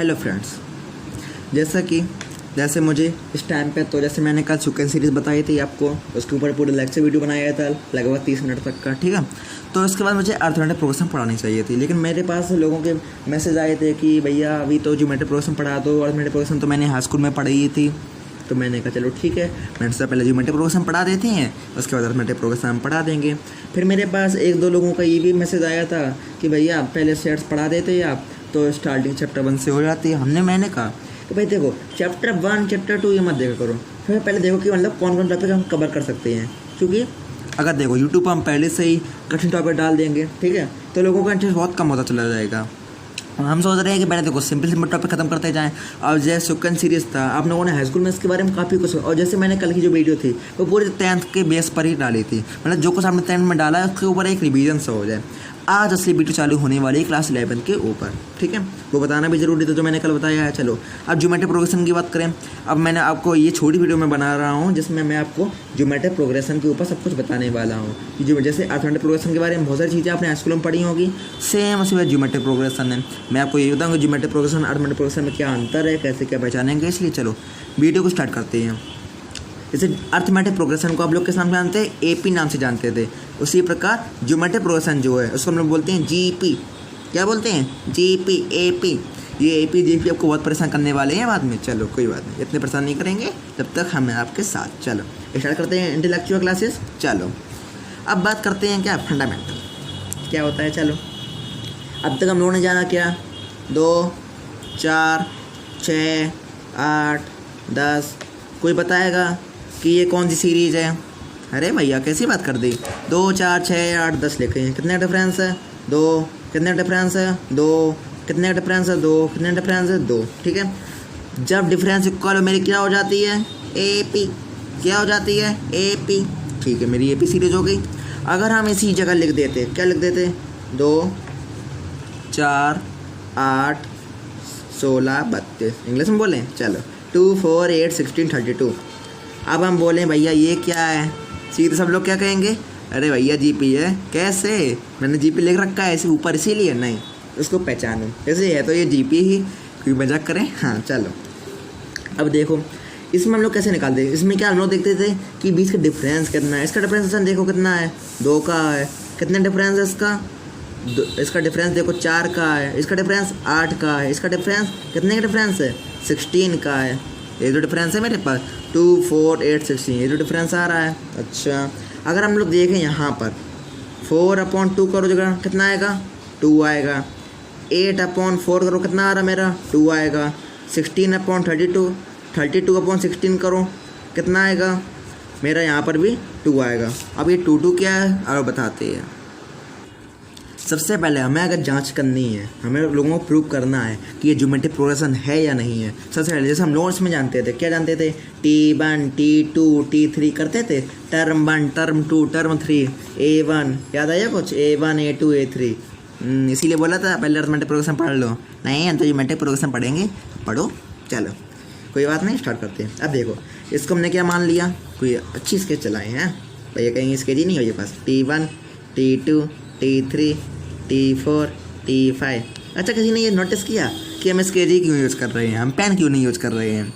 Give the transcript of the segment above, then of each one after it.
Hello friends, जैसे मुझे इस टाइम पे तो जैसे मैंने कल सुकन सीरीज़ बताई थी आपको, उसके ऊपर पूरे लेक्चर वीडियो बनाया था लगभग 30 मिनट तक का, ठीक है। तो उसके बाद मुझे अर्थमेटिक प्रोग्रेशन पढ़ानी चाहिए थी, लेकिन मेरे पास लोगों के मैसेज आए थे कि भैया अभी तो ज्योमेट्रिक प्रोग्रेशन पढ़ा दो। अर्थमेटिक प्रोग्रेशन तो मैंने हाई स्कूल में पढ़ी थी, तो मैंने कहा चलो ठीक है, मैंने से पहले ज्योमेट्रिक प्रोग्रेशन पढ़ा देते हैं, उसके बाद अर्थमेटिक प्रोग्रेशन हम पढ़ा देंगे। फिर मेरे पास एक दो लोगों का ये भी मैसेज आया था कि भैया पहले सेट्स पढ़ा देते आप तो स्टार्टिंग चैप्टर 1 से हो जाती है। मैंने कहा कि भाई देखो, चैप्टर 1 चैप्टर 2 ये मत देखा करो, फिर पहले देखो कि मतलब कौन कौन टॉपिक हम कवर कर सकते हैं। क्योंकि अगर देखो यूट्यूब पर हम पहले से ही कठिन टॉपिक डाल देंगे, ठीक है, तो लोगों का इंटरेस्ट बहुत कम होता चला जाएगा। हम सोच रहे हैं कि पहले देखो सिंपल टॉपिक खत्म करते जाएं। और जैसे सुकन सीरीज़ था, आप लोगों ने हाई स्कूल में इसके बारे में काफ़ी कुछ, और जैसे मैंने कल की जो वीडियो थी वो पूरे 10th के बेस पर ही डाली थी, मतलब जो कुछ आपने 10th में डाला है उसके ऊपर एक रिवीजन सा हो जाए। आज असली वीडियो चालू होने वाली है क्लास 11 के ऊपर, ठीक है, वो बताना भी जरूरी था जो मैंने कल बताया है। चलो अब ज्योमेट्रिक प्रोग्रेशन की बात करें। अब मैंने आपको ये छोटी वीडियो में बना रहा हूँ जिसमें मैं आपको ज्योमेट्रिक प्रोग्रेशन के ऊपर सब कुछ बताने वाला हूँ। जो जैसे अर्थमेटिक प्रोग्रेशन के बारे में बहुत सारी चीज़ें आपने स्कूल में पढ़ी होगी, सेम उसी ज्योमेट्रिक प्रोग्रेशन है। मैं आपको ये बताऊँगा ज्योमेट्रिक प्रोग्रेशन अर्थमेटिक प्रोग्रेशन में क्या अंतर है, कैसे क्या पहचानेंगे। इसलिए चलो वीडियो को स्टार्ट करते हैं। जैसे अर्थमेटिक प्रोग्रेशन को आप लोग के सामने जानते हैं एपी नाम से जानते थे, उसी प्रकार ज्योमेट्रिक प्रोग्रेशन जो है उसको हम लोग बोलते हैं जीपी। क्या बोलते हैं? GP, AP. ये एपी जीपी आपको बहुत परेशान करने वाले हैं बाद में। चलो कोई बात नहीं, इतने परेशान नहीं करेंगे जब तक हम आपके साथ। चलो स्टार्ट करते हैं इंटेलेक्चुअल क्लासेस। चलो अब बात करते हैं क्या फंडामेंटल क्या होता है। चलो अब तक हम लोगों ने जाना क्या, 2, 4, 6, 8, 10। कोई बताएगा कि ये कौन सी सीरीज़ है? अरे भैया कैसी बात कर दी, 2, 4, 6, 8, 10 लिखे हैं। कितने डिफरेंस है? 2। कितने डिफरेंस है? 2। कितने डिफरेंस है? 2। कितने डिफरेंस है? 2। ठीक है, जब डिफरेंस इक्वल हो मेरी क्या हो जाती है? एपी। क्या हो जाती है? एपी। ठीक है, मेरी एपी सीरीज हो गई। अगर हम इसी जगह लिख देते, क्या लिख देते? 2, 4, 8, 16, 32। इंग्लिश में बोलें, चलो 2, 4, 8, 16, 32। अब हम बोलें भैया ये क्या है, सीधे सब लोग क्या कहेंगे? अरे भैया जीपी है। कैसे? मैंने जीपी लिख रखा है ऐसे ऊपर, इसीलिए नहीं, उसको पहचानो कैसे है तो ये जीपी ही, कोई मजाक करें। हाँ चलो अब देखो इसमें हम लोग कैसे निकालते हैं। इसमें क्या हम लोग देखते थे कि बीच का डिफरेंस कितना है। इसका डिफरेंस देखो कितना है, 2 का है। कितने डिफरेंस है इसका? इसका डिफरेंस देखो 4 का है। इसका डिफरेंस 8 का है। इसका डिफरेंस कितने का डिफरेंस है? 16 का है। ये जो डिफरेंस है मेरे पास 2, 4, 8, 16, ये जो डिफरेंस आ रहा है। अच्छा अगर हम लोग देखें यहाँ पर 4/2 करो जगह कितना आएगा? 2 आएगा। 8/4 करो कितना आ रहा मेरा? 2 आएगा। 16/32, 32/16 करो कितना आएगा? मेरा यहाँ पर भी 2 आएगा। अब ये 2 क्या है और बताते हैं। सबसे पहले हमें अगर जांच करनी है, हमें लोगों को प्रूव करना है कि ये ज्योमेट्रिक प्रोग्रेशन है या नहीं है। सबसे पहले जैसे हम नोट्स में जानते थे, क्या जानते थे? T1, T2, T3 करते थे। टर्म 1, टर्म 2, टर्म 3, A1 याद आया कुछ? A1, A2, A3। इसीलिए बोला था पहले अर्थमेटिक प्रोग्रेशन पढ़ लो। नहीं, हम तो ज्योमेट्रिक प्रोग्रेशन पढ़ेंगे, पढ़ो। चलो कोई बात नहीं, स्टार्ट करते हैं। अब देखो इसको हमने क्या मान लिया, कोई अच्छी स्केच चलाए हैं भैया, कहीं स्केच ही नहीं हो ये पास। T1, T2, T3, T4, T5। अच्छा किसी ने ये नोटिस किया कि हम स्केच ही क्यों यूज़ कर रहे हैं, हम पेन क्यों नहीं यूज़ कर रहे हैं?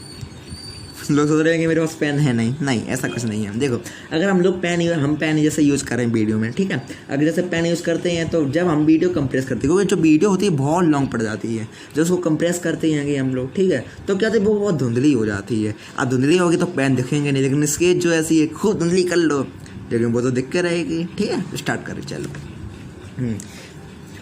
लोग सोच रहे हैं कि मेरे पास पेन है। नहीं ऐसा कुछ नहीं है। देखो अगर हम लोग हम पेन जैसे यूज़ करें वीडियो में, ठीक है, अगर जैसे पेन यूज़ करते हैं तो जब हम वीडियो कंप्रेस करते हैं, क्योंकि जो वीडियो होती है बहुत लॉन्ग पड़ जाती है, जब उसको कंप्रेस करते हैं कि हम लोग, ठीक है, तो क्या होता है वो बहुत धुंधली हो जाती है। अब धुंधली होगी तो पेन दिखेंगे नहीं, लेकिन स्केच जो ऐसी है खूब धुंधली कर लो, लेकिन वो तो दिख के रहेगी। ठीक है, स्टार्ट करें। चलो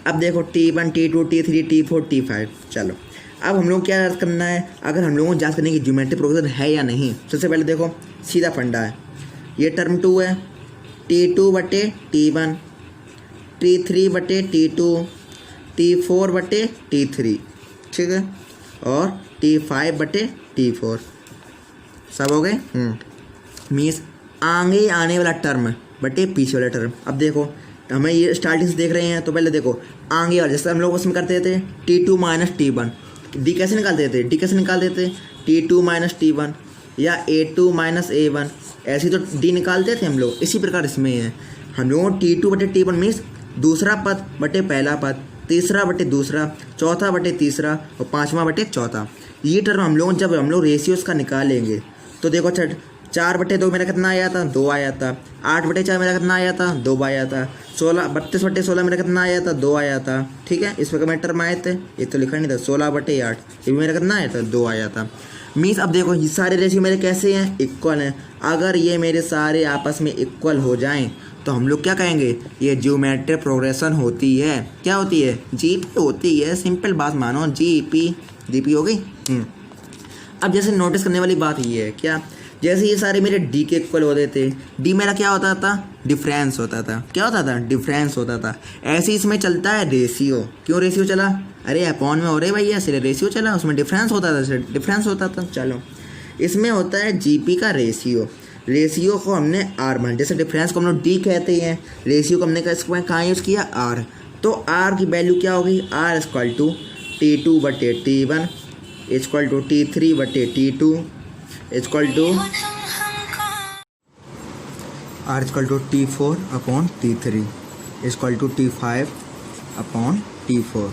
अब देखो T1, T2, T3, T4, T5। चलो अब हम लोग क्या करना है, अगर हम लोगों को जांच करने की ज्योमेट्रिक प्रोग्रेशन है या नहीं। सबसे पहले देखो सीधा फंडा है, ये टर्म 2 है, T2/T1, T3/T2, T4/T3, ठीक है, और T5/T4 सब हो गए। मीन्स आगे आने वाला टर्म बटे पीछे वाला टर्म। अब देखो हमें ये स्टार्टिंग से देख रहे हैं, तो पहले देखो आगे वाले, जैसे हम लोग उसमें करते थे T2 - T1, डी कैसे निकालते थे? डी कैसे निकालते थे? T2 - T1 या A2 - A1, ऐसे तो डी निकालते थे हम लोग। इसी प्रकार इसमें है, हम लोगों को T2/T1 मीन्स दूसरा पद बटे पहला पद, तीसरा बटे दूसरा, चौथा बटे तीसरा और पाँचवा बटे चौथा। ये टर्म जब हम लोग रेशियोज़ का निकालेंगे तो देखो 4/2 मेरा कितना आया था, 2 आया था। 8/4 मेरा कितना आया था, 2 आया था। 32/16 मेरा कितना आया था, 2 आया था। ठीक है, इसमें मेरे टर्म आए थे, ये तो लिखा नहीं था। 16/8 ये भी मेरा कितना आया था, 2 आया था। मीन्स अब देखो ये सारे रेशियो मेरे कैसे हैं, इक्वल हैं। अगर ये मेरे सारे आपस में इक्वल हो जाएं तो हम लोग क्या कहेंगे, ये ज्योमेट्रिक प्रोग्रेशन होती है। क्या होती है, जीपी होती है। सिंपल बात मानो, जीपी हो गई। अब जैसे नोटिस करने वाली बात ये है, क्या जैसे ये सारे मेरे डी के इक्वल होते थे, डी मेरा क्या होता था, डिफरेंस होता था। क्या होता था, डिफरेंस होता था। ऐसे इसमें चलता है रेशियो। क्यों रेशियो चला, अरे अपॉन में हो रहे भैया, इसलिए रेशियो चला। उसमें डिफरेंस होता था, डिफरेंस होता था। चलो इसमें होता है जीपी का रेशियो। रेशियो को हमने आर मान, जैसे डिफरेंस को हम लोग डी कहते हैं, रेशियो को हमने कहाँ यूज़ किया, आर। तो आर की वैल्यू क्या होगी, r equal to T2/T1 equal to T3/T2 equal to R equal to T4/T3 equal to T5/T4।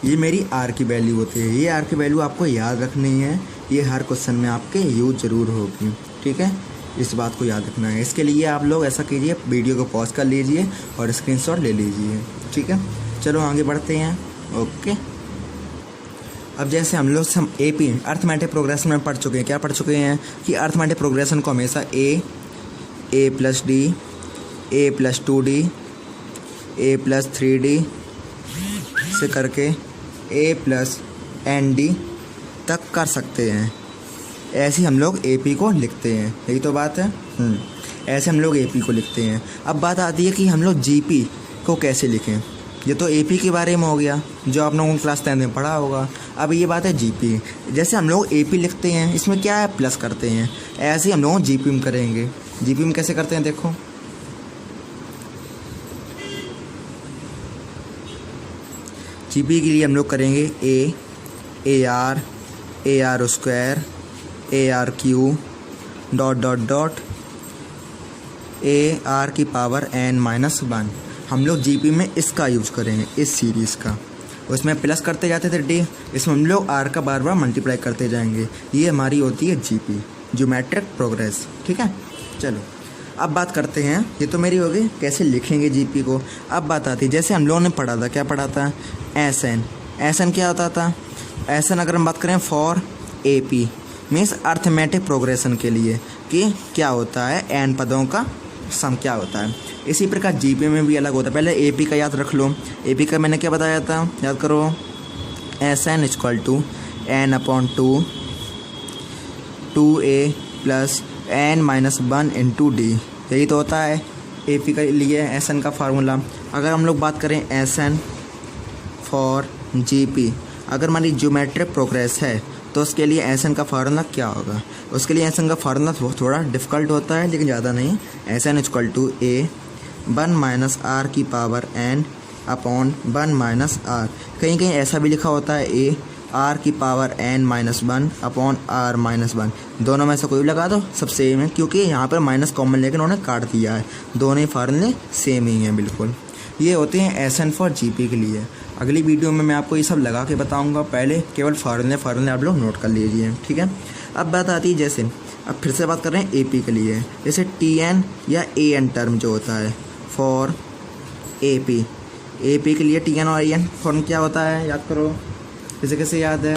ये मेरी R की वैल्यू होती है। ये R की वैल्यू आपको याद रखनी है। ये हर क्वेश्चन में आपके यूज ज़रूर होगी। ठीक है, इस बात को याद रखना है। इसके लिए आप लोग ऐसा कीजिए, वीडियो को पॉज कर लीजिए और स्क्रीनशॉट ले लीजिए। ठीक है, चलो आगे बढ़ते हैं। ओके, अब जैसे हम लोग AP अर्थमेटिक प्रोग्रेशन में पढ़ चुके हैं। क्या पढ़ चुके हैं कि अर्थमेटिक प्रोग्रेशन को हमेशा A + D, A + 2D, A + 3D से करके A + ND तक कर सकते हैं। ऐसे हम लोग AP को लिखते हैं। यही तो बात है। ऐसे हम लोग AP को लिखते हैं। अब बात आती है कि हम लोग GP को कैसे लिखें। ये तो AP के बारे में हो गया, जो आप लोगों को क्लास 10 में पढ़ा होगा। अब ये बात है GP। जैसे हम लोग AP लिखते हैं, इसमें क्या है, प्लस करते हैं। ऐसे ही हम लोग GP में करेंगे। GP में कैसे करते हैं, देखो GP के लिए हम लोग करेंगे AR square AR³ dot AR की पावर n-1। हम लोग GP में इसका यूज करेंगे, इस सीरीज़ का। उसमें प्लस करते जाते थे D, इसमें हम लोग R का बार बार मल्टीप्लाई करते जाएंगे। ये हमारी होती है GP, ज्योमेट्रिक प्रोग्रेस। ठीक है, चलो अब बात करते हैं। ये तो मेरी हो गई कैसे लिखेंगे GP को। अब बात आती है, जैसे हम लोगों ने पढ़ा था, क्या पढ़ा था, SN क्या होता था। SN अगर हम बात करें for AP means arithmetic progression के लिए, कि क्या होता है, n पदों का सम क्या होता है। इसी प्रकार GP में भी अलग होता है। पहले AP का याद रख लो। AP का मैंने क्या बताया था, याद करो, SN equal to n/2 2A + n-1 × D। यही तो होता है AP के लिए SN का फार्मूला। अगर हम लोग बात करें SN फॉर GP, अगर हमारी ज्योमेट्रिक प्रोग्रेस है तो उसके लिए SN का फार्मूला क्या होगा। उसके लिए SN का फार्मूला थोड़ा डिफ़िकल्ट होता है, लेकिन ज़्यादा नहीं। SN equal to A1 - R की पावर n/1 - R। कहीं कहीं ऐसा भी लिखा होता है A R की पावर n-1/R-1। दोनों में से कोई लगा दो, सब सेम है, क्योंकि यहाँ पर माइनस कॉमन लेकिन उन्होंने काट दिया है। दोनों ही फार्मूले सेम ही हैं बिल्कुल। ये होते हैं SN फॉर GP के लिए। अगली वीडियो में मैं आपको ये सब लगा के बताऊंगा। पहले केवल फार्मूले आप लोग नोट कर लीजिए। ठीक है, अब बात आती है, जैसे अब फिर से बात कर रहे हैं AP के लिए। जैसे TN या AN टर्म जो होता है फॉर AP के लिए TN और AN फॉर्म क्या होता है, याद करो। इसे कैसे याद है,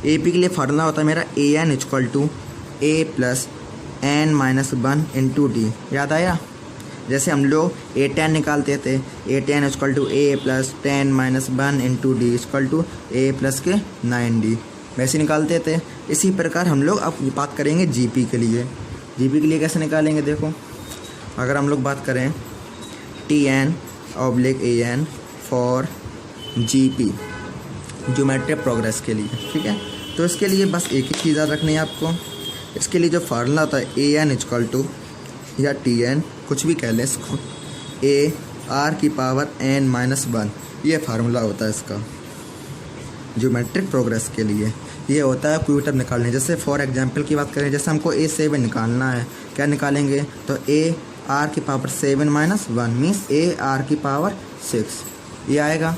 AP के लिए फार्मूला होता है मेरा AN equal to A + n-1 × D। याद आया। जैसे हम लोग A10 निकालते थे, A10 equal to A + 10-1 × D equal to A + के 9D, वैसे निकालते थे। इसी प्रकार हम लोग अब बात करेंगे GP के लिए। GP के लिए कैसे निकालेंगे, देखो। अगर हम लोग बात करें TN/AN for GP geometric progress के लिए, ठीक है, तो इसके लिए बस एक ही चीज़ याद रखनी है आपको। इसके लिए जो फार्मूला होता है AN इक्वल टू या TN कुछ भी कह लें इसको, AR की पावर n-1, ये फार्मूला होता है इसका ज्योमेट्रिक प्रोग्रेस के लिए। ये होता है कोई टर्म निकालने। जैसे फॉर एग्जांपल की बात करें, जैसे हमको A7 निकालना है, क्या निकालेंगे, तो AR की पावर 7-1 मीन्स AR की पावर 6। ये आएगा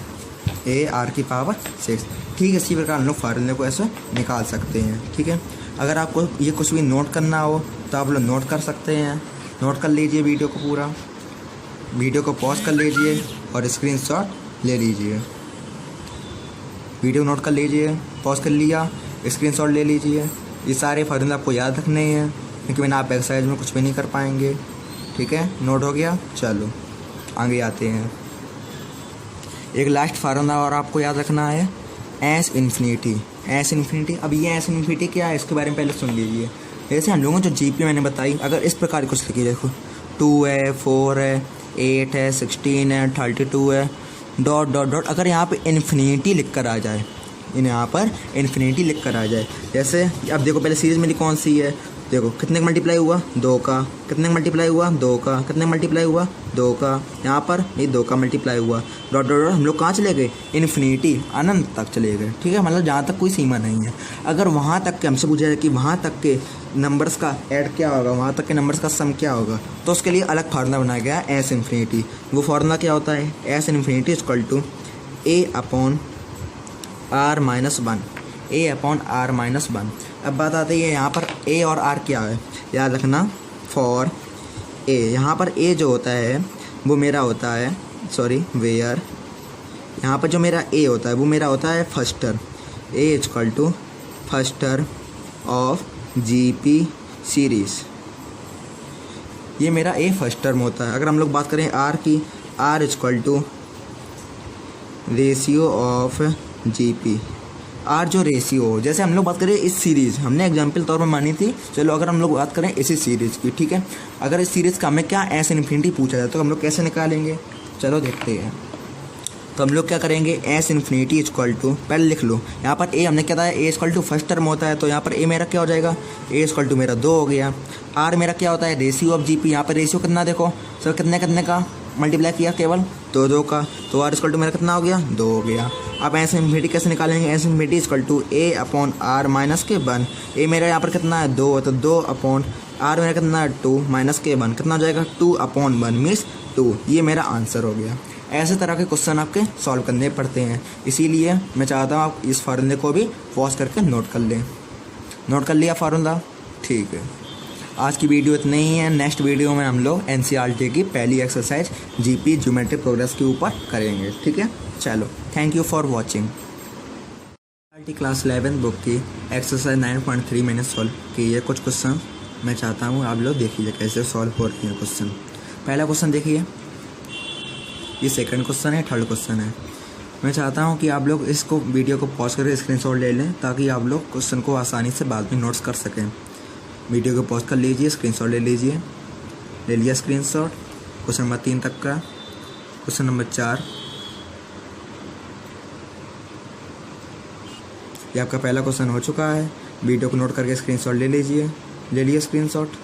ए आर की पावर 6। ठीक है, इसी प्रकार हम लोग फार्मूले को ऐसे निकाल सकते हैं। ठीक है, अगर आपको ये कुछ भी नोट करना हो तो आप लोग नोट कर सकते हैं। नोट कर लीजिए वीडियो को, पूरा वीडियो को पॉज कर लीजिए और स्क्रीनशॉट ले लीजिए। वीडियो नोट कर लीजिए, पॉज कर लिया, स्क्रीनशॉट ले लीजिए। ये सारे फार्मूले आपको याद रखने हैं, क्योंकि मैंने आप एक्सरसाइज में कुछ भी नहीं कर पाएंगे। ठीक है, नोट हो गया। चलो आगे आते हैं। एक लास्ट फार्मूला और आपको याद रखना है, एस इन्फिनिटी। एस इन्फिनिटी, अब ये एस इन्फिनिटी क्या है इसके बारे में पहले सुन लीजिए। जैसे हम लोगों को जो जीपी मैंने बताई, अगर इस प्रकार कुछ लिखिए, देखो 2 है, 4 है, 8 है, 16 है, 32 है, डॉट डॉट डॉट। अगर यहाँ पे इन्फिनिटी लिख कर आ जाए, यहाँ पर इन्फिनिटी लिख कर आ जाए, जैसे अब देखो पहले सीरीज मेरी कौन सी है, देखो कितने का मल्टीप्लाई हुआ, 2 का, कितने का मल्टीप्लाई हुआ, 2 का, कितने का मल्टीप्लाई हुआ, 2 का, यहाँ पर ये 2 का मल्टीप्लाई हुआ, डॉट डॉट डॉट। हम लोग कहाँ चले गए, इन्फिनिटी, अनंत तक चले गए। ठीक है, मतलब जहाँ तक कोई सीमा नहीं है। अगर वहाँ तक के हमसे पूछा जाए कि वहाँ तक के नंबर्स का ऐड क्या होगा, वहाँ तक के नंबर्स का सम क्या होगा, तो उसके लिए अलग फार्मूला बनाया गया है, एस इन्फिनिटी। वो फार्मूला क्या होता है, S infinity equal to a upon r minus 1, a upon r minus 1। अब बात आती है यहाँ पर ए और आर क्या है, याद रखना। फॉर ए, यहाँ पर ए जो होता है वो मेरा होता है, सॉरी वेयर, यहाँ पर जो मेरा ए होता है वो मेरा होता है first term. A equal to first term of GP series, ये मेरा ए फर्स्ट टर्म होता है। अगर हम लोग बात करें आर की, r equal to ratio of GP. R जो रेशियो हो, जैसे हम लोग बात करें इस सीरीज़, हमने एग्जांपल तौर पर मानी थी, चलो अगर हम लोग बात करें इसी सीरीज़ की, ठीक है, अगर इस सीरीज़ का हमें क्या एस इन्फिनिटी पूछा जाए तो हम लोग कैसे निकालेंगे, चलो देखते हैं। तो हम लोग क्या करेंगे, एस इन्फिनिटी इक्वल टू, पहले लिख लो यहाँ पर ए हमने क्या था, ए इक्वल टू फर्स्ट टर्म होता है, तो यहाँ पर ए मेरा क्या हो जाएगा, ए इक्वल टू मेरा 2 हो गया। आर मेरा क्या होता है, रेशियो ऑफ जीपी, यहाँ पर रेशियो कितना देखो सर, कितने कितने का मल्टीप्लाई किया, केवल 2 का, तो आर इक्वल टू मेरा कितना हो गया, 2 हो गया। अब एस इन्फिनिटी कैसे निकालेंगे, S infinity equal to a upon r minus के 1। ए मेरा यहाँ पर कितना है, 2, तो 2 अपॉन आर मेरा कितना है, 2 माइनस के 1 कितना हो जाएगा, 2 अपॉन 1 मीन्स 2। ये मेरा आंसर हो गया। ऐसे तरह के क्वेश्चन आपके सॉल्व करने पड़ते हैं, इसीलिए मैं चाहता हूँ आप इस फार्मूले को भी पॉज करके नोट कर लें। नोट कर लिया फार्मूला, ठीक है। आज की वीडियो इतनी ही है। नेक्स्ट वीडियो में हम लोग एनसीईआरटी की पहली एक्सरसाइज जीपी ज्योमेट्रिक प्रोग्रेस के ऊपर करेंगे, ठीक है। चलो, thank you for watching. NCERT class 11 book की एक्सरसाइज 9.3 मैंने सॉल्व की है। कुछ क्वेश्चन मैं चाहता हूँ आप लोग देखिए कैसे सॉल्व हो रहे हैं क्वेश्चन। पहला क्वेश्चन देखिए, ये सेकंड क्वेश्चन है, थर्ड क्वेश्चन है। मैं चाहता हूँ कि आप लोग इसको वीडियो को पॉज करके स्क्रीनशॉट ले लें, ताकि आप लोग क्वेश्चन को आसानी से बाद में नोट्स कर सकें। वीडियो को पॉज कर लीजिए, स्क्रीनशॉट ले लीजिए। ले लिया स्क्रीनशॉट। क्वेश्चन नंबर 3 तक का। क्वेश्चन नंबर 4, ये आपका पहला क्वेश्चन हो चुका है। वीडियो को नोट करके स्क्रीनशॉट ले लीजिए। ले लिए स्क्रीनशॉट।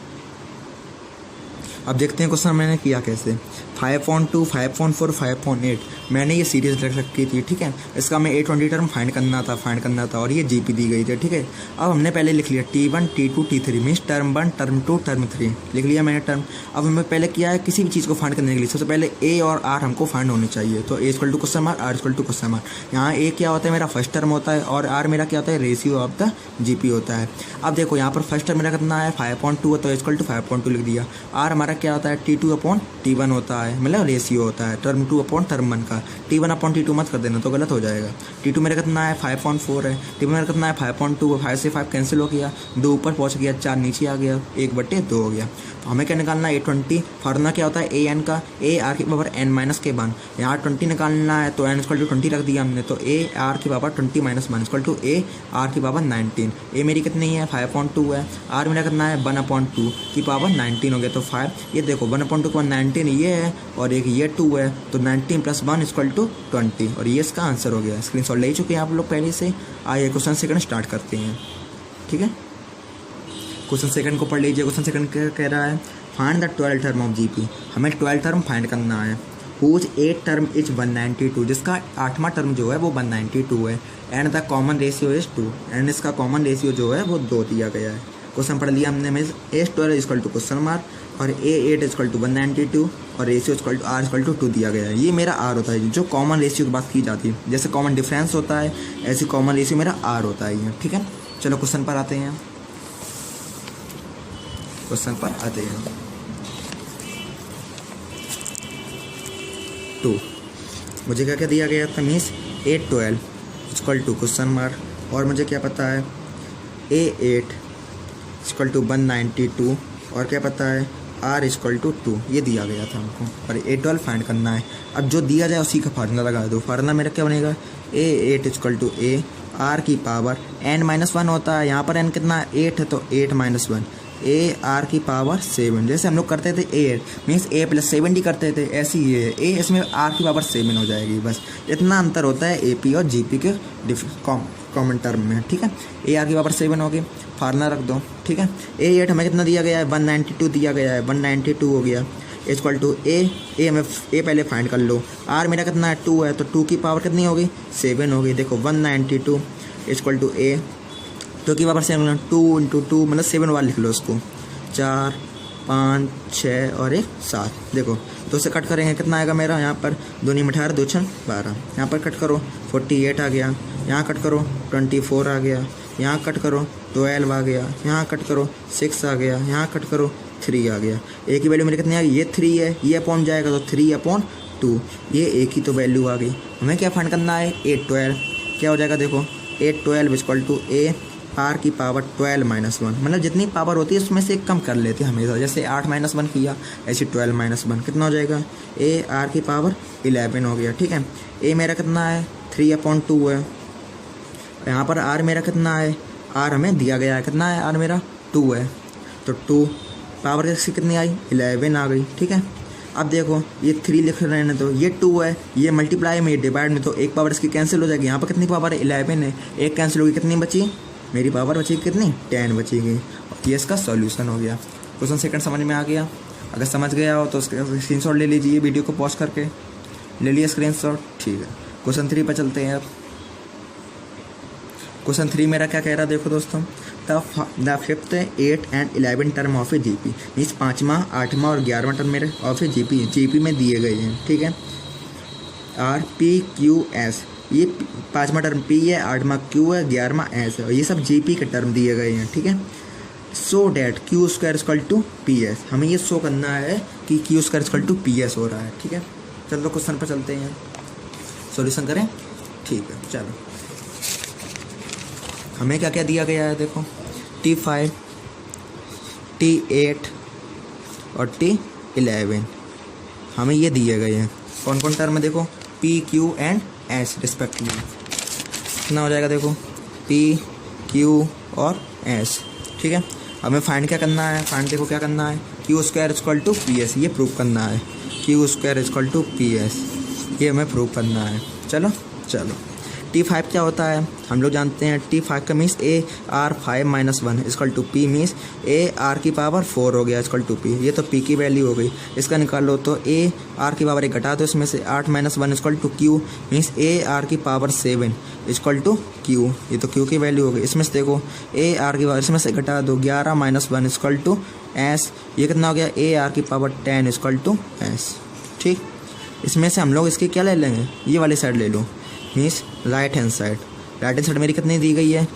अब देखते हैं क्वेश्चन मैंने किया कैसे। 5.2, 5.4, 5.8 मैंने ये सीरीज रख रखी थी, ठीक है। इसका हमें 820 टर्म फाइंड करना था और ये जीपी दी गई थी, ठीक है। अब हमने पहले लिख लिया T1, T2, T3 means term 1, term 2, term 3 लिख लिया मैंने टर्म। अब हमें पहले किया है किसी भी चीज़ को फाइंड करने के लिए सबसे पहले ए और आर हमको फाइंड होने चाहिए। तो A equal to question mark, R equal to question mark. यहाँ ए क्या होता है, मेरा फर्स्ट टर्म होता है, और आर मेरा क्या होता है, रेशियो ऑफ द जीपी होता है। अब देखो यहाँ पर फर्स्ट टर्म मेरा कितना है, 5.2 है, तो इक्वल टू 5.2 लिख दिया। आर हमारा क्या होता है, T2 अपॉन T1 होता है, मतलब रेशियो होता है टर्म 2 अपॉन टर्म 1 का। T1 अपॉन T2 मत कर देना, तो गलत हो जाएगा। T2 मेरा कितना है, 5.4 है। T1 मेरा कितना है, 5.2। 5 से 5 कैंसिल हो गया, 2 ऊपर पहुंच गया, 4 नीचे आ गया, 1/2 हो गया। तो हमें क्या निकालना है, 820। फार्मूला क्या होता है, ए एन का, ए आर की पावर n माइनस के 1। यहाँ 20 निकालना है, तो n इक्वल टू 20 रख दिया हमने, तो ए आर की power 20 minus 1 equal to a r की पावर 19। ए मेरी कितनी है, 5.2 है। आर मेरा कितना है, 1/2 की पावर 19 हो गया। तो 5, ये देखो 1/2 की पावर 19 ये है, और एक ये 2 है, तो 19 + 1 इक्वल टू 20, और ये इसका आंसर हो गया। स्क्रीनशॉट ले चुके हैं आप लोग पहले से। आइए क्वेश्चन सेकंड स्टार्ट करते हैं, ठीक है। क्वेश्चन सेकंड को पढ़ लीजिए। क्वेश्चन सेकंड क्या कह रहा है, find the 12th term of GP. हमें 12th टर्म फाइंड करना है। हुज 8th टर्म इज 192, जिसका 8वां टर्म जो है वो 192 है। And the common ratio is 2, and इसका कॉमन रेशियो जो है वो 2 दिया गया है। क्वेश्चन पढ़ लिया हमने। में A12 equal to question mark, और A8 इक्वल टू 192 और ratio equal to R equal to 2 दिया गया है। ये मेरा R होता है जो कॉमन रेशियो की बात की जाती है। जैसे कॉमन डिफरेंस होता है ऐसी कॉमन रेशियो मेरा R होता है ये, ठीक है। चलो क्वेश्चन पर आते हैं। क्वेश्चन पर आते हैं 2। मुझे क्या क्या दिया गया था means A12 equal to question mark और मुझे क्या पता है A8 इक्वल टू 192 और क्या पता है R इक्वल टू 2 ये दिया गया था हमको और A12 फाइंड करना है। अब जो दिया जाए उसी का फार्मूला लगा दो। फार्मूला मेरा क्या बनेगा A8 equal to A R की पावर n-1 होता है। यहाँ पर n कितना 8 है तो 8-1 A R की पावर 7। जैसे हम लोग करते थे 8 मीन्स A प्लस 70 करते थे, ऐसी ये है A इसमें R की पावर 7 हो जाएगी। बस इतना अंतर होता है AP और GP के कॉमन टर्म में, ठीक है। A R की पावर 7 होगी, फार्मूला रख दो, ठीक है। A8 हमें कितना दिया गया है 192 दिया गया है, 192 हो गया इक्वल टू A हमें A पहले फाइंड कर लो। R मेरा कितना है 2 है तो 2 की पावर कितनी होगी 7 होगी। देखो 192 इक्वल टू A 2 की पावर 7 2 इंटू 2 मतलब 7 बार लिख लो उसको, 4 5 6 और 1 7। देखो तो से कट करेंगे कितना आएगा मेरा यहाँ पर 2 में 18 2 6 12। यहाँ पर कट करो 48 आ गया, यहाँ कट करो 24 आ गया, यहाँ कट करो 12 आ गया, यहाँ कट करो 6 आ गया, यहाँ कट करो 3 आ गया। ए की वैल्यू मेरी कितनी आ गई ये 3 है, ये अपॉन जाएगा तो 3/2 ये ए की तो वैल्यू आ गई। हमें क्या फाइंड करना है A12 क्या हो जाएगा देखो A12 equal to A R की पावर 12-1 मतलब जितनी पावर होती है उसमें से एक कम कर लेते हैं हमेशा। जैसे 8-1 किया ऐसे 12-1 कितना हो जाएगा A R की पावर 11 हो गया, ठीक है। A मेरा कितना है 3/2 है, यहाँ पर R मेरा कितना है R हमें दिया गया है कितना है R मेरा 2 है तो 2 पावर इसकी कितनी आई 11 आ गई, ठीक है। अब देखो ये 3 लिख रहे हैं तो ये 2 है, ये मल्टीप्लाई में ये डिवाइड में तो एक पावर इसकी कैंसिल हो जाएगी। यहाँ पर कितनी पावर है 11 है, एक कैंसिल होगी कितनी बची मेरी पावर बची कितनी 10 बचेगी। ये इसका सॉल्यूशन हो गया। क्वेश्चन सेकंड समझ में आ गया? अगर समझ गया हो तो उसका स्क्रीनशॉट ले लीजिए, वीडियो को पॉज करके ले लिए स्क्रीनशॉट, ठीक है। क्वेश्चन 3 पर चलते हैं अब। क्वेश्चन 3 मेरा क्या कह रहा है देखो दोस्तों, the 5th 8th and 11 term of a GP means 5वां 8वां और 11वां टर्म मेरे ऑफ ए जीपी में दिए गए हैं, ठीक है। आर पी क्यू एस ये 5वां टर्म P है, 8वां Q है, 11वां S है, ये सब GP के टर्म दिए गए हैं, ठीक है। So that Q² equal to PS हमें ये शो करना है कि Q² इक्वल टू PS हो रहा है, ठीक है। चलो क्वेश्चन पर चलते हैं, सॉल्यूशन करें, ठीक है। चलो हमें क्या क्या दिया गया है देखो T5 T8 और T11 हमें ये दिए गए हैं। कौन कौन टर्म है देखो P Q and S respectively कितना हो जाएगा देखो P Q और S, ठीक है। हमें फाइंड क्या करना है, फाइंड देखो क्या करना है Q² इक्वल टू PS ये प्रूव करना है, Q² इक्वल टू PS ये हमें प्रूव करना है। चलो T5 क्या होता है हम लोग जानते हैं, T5 का means A R 5-1 equal to P means A R की पावर 4 हो गया इक्वल टू P, ये तो P की वैल्यू हो गई। इसका निकालो तो A R की पावर 1 घटा दो इसमें से 8-1 equal to Q means A R की पावर 7 इक्वल टू Q, ये तो Q की वैल्यू हो गई। इसमें से देखो A R की पावर इसमें से घटा दो 11-1 इक्वल टू S, ये कितना हो गया A R की पावर 10 इक्वल टू S, ठीक। इसमें से हम लोग इसकी क्या ले लेंगे ये वाली साइड ले लो मीन्स राइट हैंड साइड मेरी कितनी दी गई है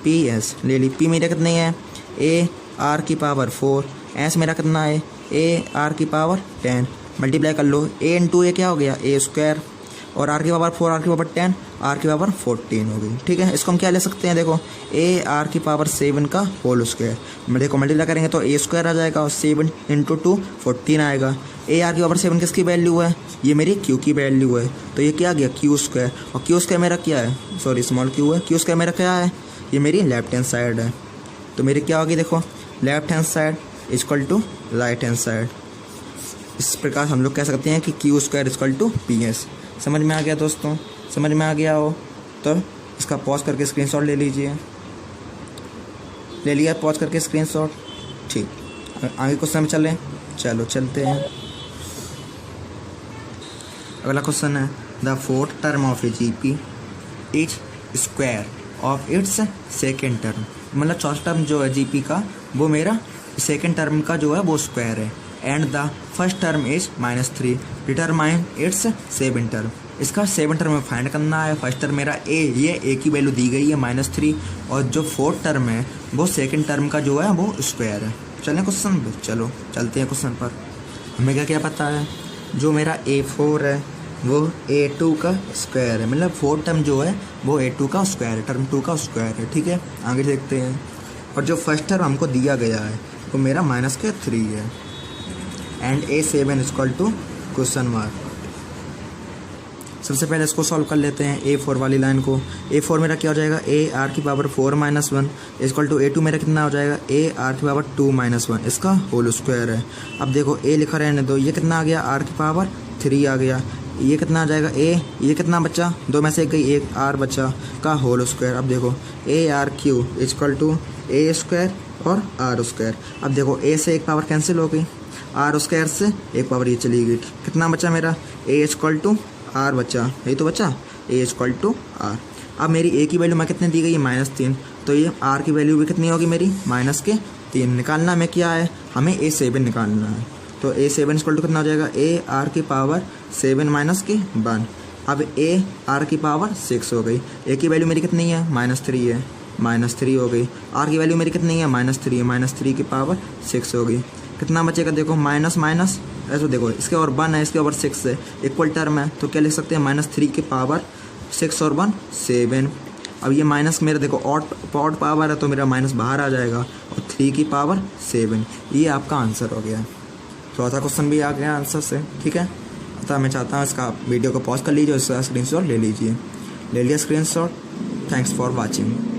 PS ले ली। P मेरा कितनी है A R की पावर 4, S मेरा कितना है A R की पावर 10 मल्टीप्लाई कर लो A इंटू A क्या हो गया A² और R की पावर 4 R की पावर 10 R की पावर 14 हो गई, ठीक है। इसको हम क्या ले सकते हैं देखो A R की पावर 7 का होल स्क्वायर देखो मल्टीप्लाई करेंगे तो A² आ जाएगा और 7 इंटू 2 14 आएगा। A R की पावर 7 किसकी वैल्यू है ये मेरी Q की वैल्यू है तो ये क्या आ गया Q² और Q² मेरा क्या है सॉरी स्मॉल q है, Q² मेरा क्या है ये मेरी लेफ्ट हैंड साइड है तो मेरी क्या होगी देखो left hand side equal to right hand side. इस प्रकार हम लोग कह सकते हैं कि Q² इक्वल टू PS। समझ में आ गया दोस्तों? समझ में आ गया हो तो इसका पॉज करके स्क्रीनशॉट ले लीजिए, ले लिया पॉज करके स्क्रीनशॉट, ठीक। आगे क्वेश्चन में चलें, चलो चलते हैं। अगला क्वेश्चन है the 4th term of A GP is square of its second term मतलब चौथा टर्म जो है GP का वो मेरा सेकेंड टर्म का जो है वो स्क्वायर है, and the first term is -3, determine its second term. इसका सेकंड टर्म में फाइंड करना है। फर्स्ट टर्म मेरा ए, ये ए की वैल्यू दी गई है -3, और जो फोर्थ टर्म है वो सेकंड टर्म का जो है वो स्क्वायर है। चलें क्वेश्चन पे, चलो चलते हैं क्वेश्चन पर। हमें क्या क्या पता है, जो मेरा A4 है वो A2 का स्क्वायर है, मतलब फोर्थ टर्म जो है वो A2 का स्क्वायर है, टर्म 2 का स्क्वायर है। ठीक है, आगे देखते हैं। और जो फर्स्ट टर्म हमको दिया गया है वो मेरा -3 है, and A7 equal to question mark. सबसे पहले इसको सॉल्व कर लेते हैं, A4 वाली लाइन को। A4 मेरा क्या हो जाएगा, AR⁴ - 1 इक्वल टू A2 मेरा कितना हो जाएगा, AR⁴ 1 इसका होल स्क्वायर है। अब देखो A लिखा रहने दो, ये कितना आ गया, R⁴ आ गया। ये कितना आ जाएगा A, ये कितना बचा, दो में से एक गई, एक R बचा का होल स्क्वायर। अब देखो AR³ इक्वल टू A² और R²। अब देखो A से एक पावर कैंसिल हो गई, R² से एक पावर ये चली गई, कितना बचा मेरा, A इक्वल टू R बचा, यही तो बचा, A इक्वल टू R। अब मेरी A की वैल्यू मैं कितने दी गई है, -3, तो ये R की वैल्यू भी कितनी होगी मेरी, -3 निकालना हमें क्या है, हमें A7 निकालना है। तो A7 इक्वल टू कितना हो जाएगा, AR⁴ - 1। अब AR⁴ हो गई, A की वैल्यू मेरी कितनी है, -3 है, -3 हो गई। R की वैल्यू मेरी कितनी है, -3 है, -3⁴ हो गई। कितना बचेगा, देखो माइनस माइनस, ऐसे देखो इसके और 1 है, इसके और 6 है, इक्वल टर्म है, तो क्या लिख सकते हैं, -3⁴ और 1 7। अब ये माइनस मेरा देखो ऑड पावर है तो मेरा माइनस बाहर आ जाएगा, और 3⁴ ये आपका आंसर हो गया। चौथा क्वेश्चन भी आ गया आंसर से। ठीक है, अतः मैं चाहता हूँ इसका वीडियो को पॉज कर लीजिए, इसका स्क्रीनशॉट ले लीजिए। ले लिया स्क्रीनशॉट, थैंक्स फॉर वॉचिंग।